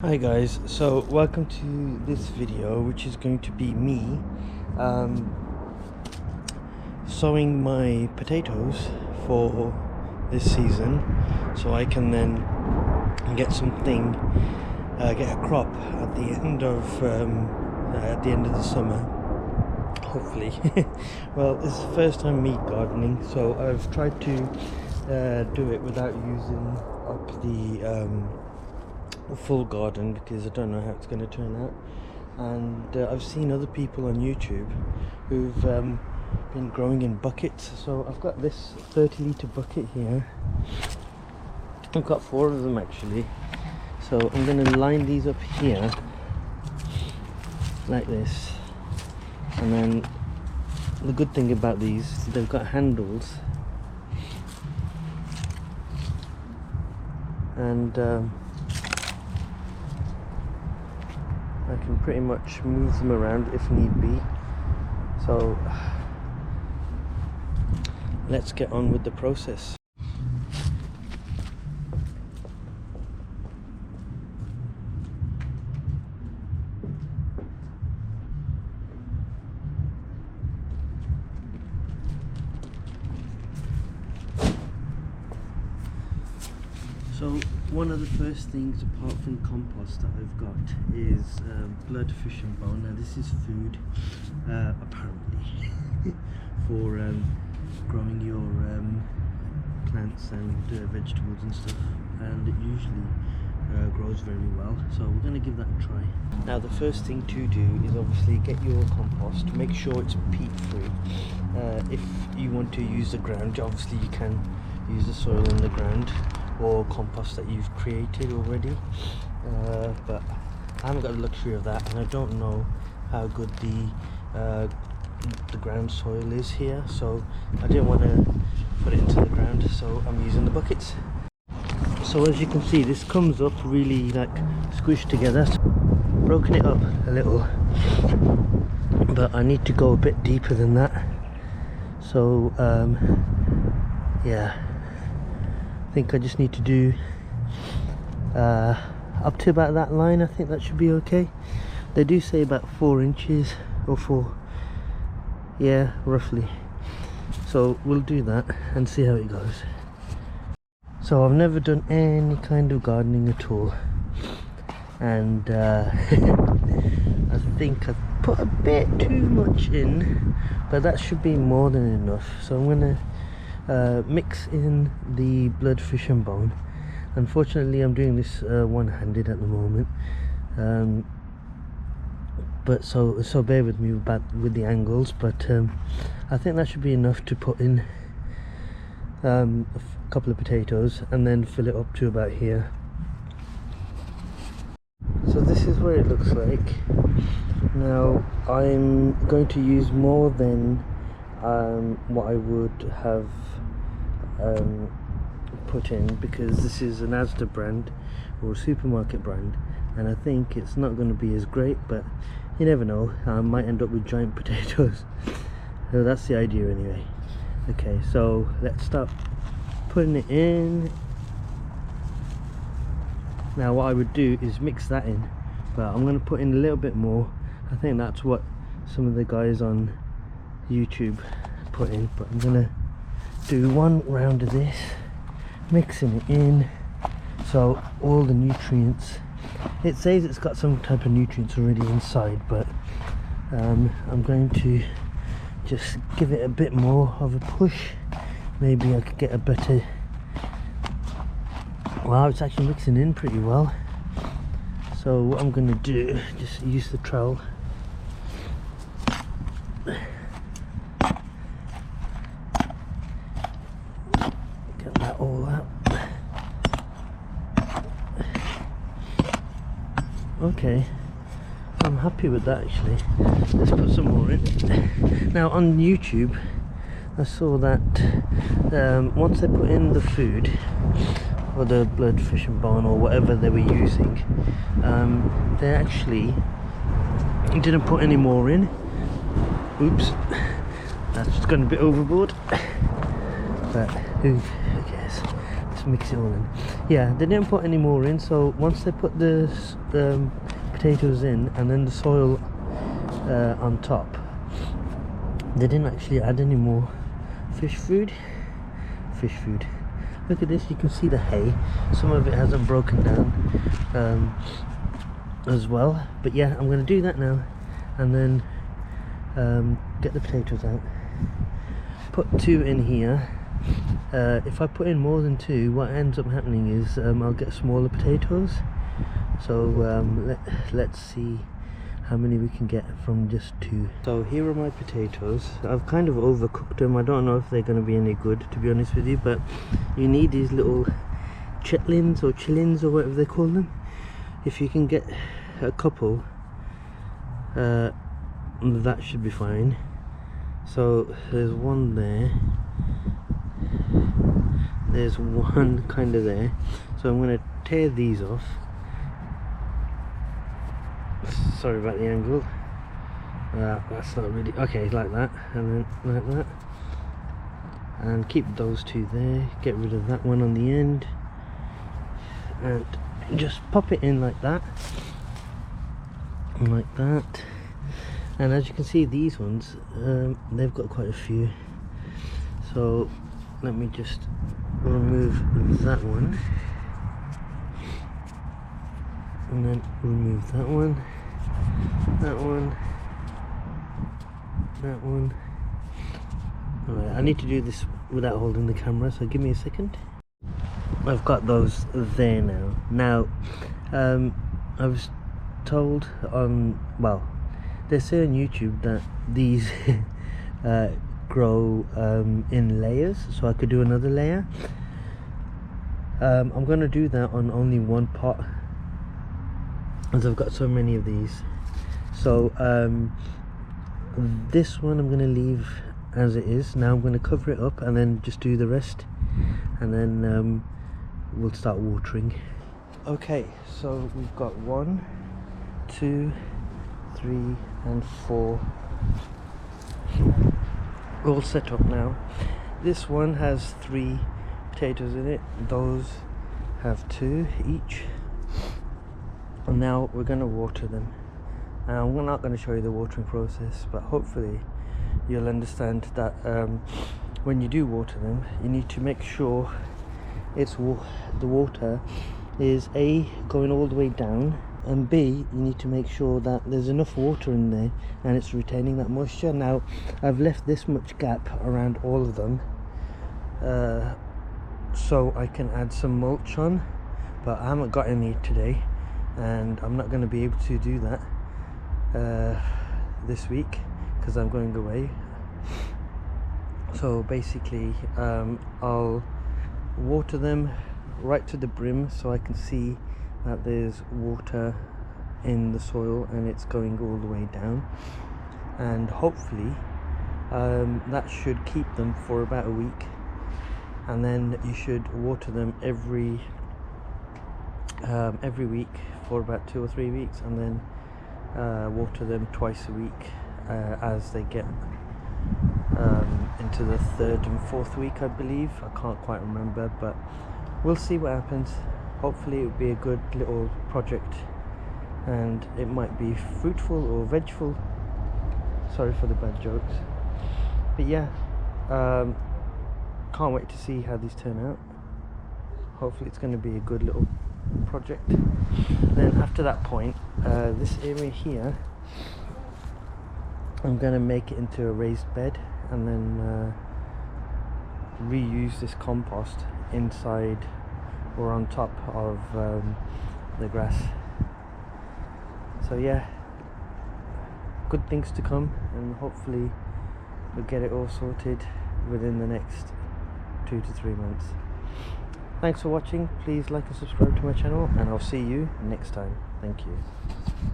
Hi guys, so welcome to this video, which is going to be me sowing my potatoes for this season, so I can then get something, get a crop at the end of the summer, hopefully. Well, it's the first time me gardening, so I've tried to do it without using up the full garden because I don't know how it's going to turn out. And I've seen other people on YouTube who've been growing in buckets. So I've got this 30-litre bucket here. I've got 4 of them actually. So I'm going to line these up here like this. And then the good thing about these, they've got handles. And I can pretty much move them around if need be. So let's get on with the process. So one of the first things apart from compost that I've got is blood fish and bone. Now this is food apparently for growing your plants and vegetables and stuff, and it usually grows very well, so we're going to give that a try. Now the first thing to do is obviously get your compost, make sure it's peat free. If you want to use the ground, obviously you can use the soil in the ground or compost that you've created already, but I haven't got the luxury of that, and I don't know how good the ground soil is here, so I didn't want to put it into the ground, so I'm using the buckets. So as you can see, this comes up really like squished together. So broken it up a little, but I need to go a bit deeper than that. So yeah, I think I just need to do up to about that line. I think that should be okay. They do say about 4 inches or 4, yeah, roughly. So we'll do that and see how it goes. So I've never done any kind of gardening at all, and I think I've put a bit too much in, but that should be more than enough. So I'm gonna mix in the blood fish and bone. Unfortunately I'm doing this one-handed at the moment, but so bear with me with the angles, but I think that should be enough to put in a couple of potatoes and then fill it up to about here. So this is what it looks like. Now I'm going to use more than what I would have put in, because this is an Asda brand or a supermarket brand, and I think it's not going to be as great, but you never know, I might end up with giant potatoes. So that's the idea anyway. Okay, so let's start putting it in. Now what I would do is mix that in, but I'm going to put in a little bit more. I think that's what some of the guys on YouTube put in, but I'm going to do one round of this, mixing it in, so all the nutrients, it says it's got some type of nutrients already inside, but I'm going to just give it a bit more of a push. Maybe I could get a better, wow, it's actually mixing in pretty well. So what I'm going to do, just use the trowel. Get that all out. Okay, I'm happy with that actually. Let's put some more in. Now on YouTube I saw that once they put in the food, or the blood fish and bone or whatever they were using, they actually didn't put any more in. Oops, that's just gone a bit overboard, but who cares, let's mix it all in. Yeah, they didn't put any more in, so once they put the potatoes in and then the soil on top, they didn't actually add any more fish food. Look at this, you can see the hay, some of it hasn't broken down as well. But yeah, I'm going to do that now and then get the potatoes out, put 2 in here. If I put in more than 2, what ends up happening is I'll get smaller potatoes. So let's see how many we can get from just 2. So here are my potatoes. I've kind of overcooked them. I don't know if they're going to be any good, to be honest with you, but you need these little chitlins or chillins or whatever they call them. If you can get a couple, that should be fine. So there's one there, there's one kind of there, so I'm going to tear these off. Sorry about the angle. That's not really okay, like that, and then like that, and keep those 2 there. Get rid of that one on the end and just pop it in like that, like that. And as you can see, these ones, they've got quite a few, so let me just remove that one and then remove that one, that one, that one. Alright, I need to do this without holding the camera, so give me a second. I've got those there now. I was told on, well, they say on YouTube that these grow in layers, so I could do another layer. I'm going to do that on only one pot, as I've got so many of these. So this one I'm going to leave as it is. Now I'm going to cover it up and then just do the rest, and then we'll start watering. Okay, so we've got 1, 2, 3 and 4 all set up now. This one has 3 potatoes in it, those have 2 each. And now we're going to water them. We're not going to show you the watering process, but hopefully you'll understand that when you do water them, you need to make sure the water is A, going all the way down, and B, you need to make sure that there's enough water in there and it's retaining that moisture. Now I've left this much gap around all of them so I can add some mulch on, but I haven't got any today and I'm not going to be able to do that this week because I'm going away. So basically I'll water them right to the brim so I can see that there's water in the soil and it's going all the way down, and hopefully that should keep them for about a week, and then you should water them every week for about 2 or 3 weeks, and then water them twice a week as they get into the 3rd and 4th week, I believe. I can't quite remember, but we'll see what happens. Hopefully it will be a good little project and it might be fruitful or vegeful. Sorry for the bad jokes, but yeah, can't wait to see how these turn out. Hopefully it's going to be a good little project. Then after that point, this area here, I'm going to make it into a raised bed and then reuse this compost inside or on top of the grass. So yeah, good things to come, and hopefully we'll get it all sorted within the next 2 to 3 months. Thanks for watching. Please like and subscribe to my channel, and I'll see you next time. Thank you.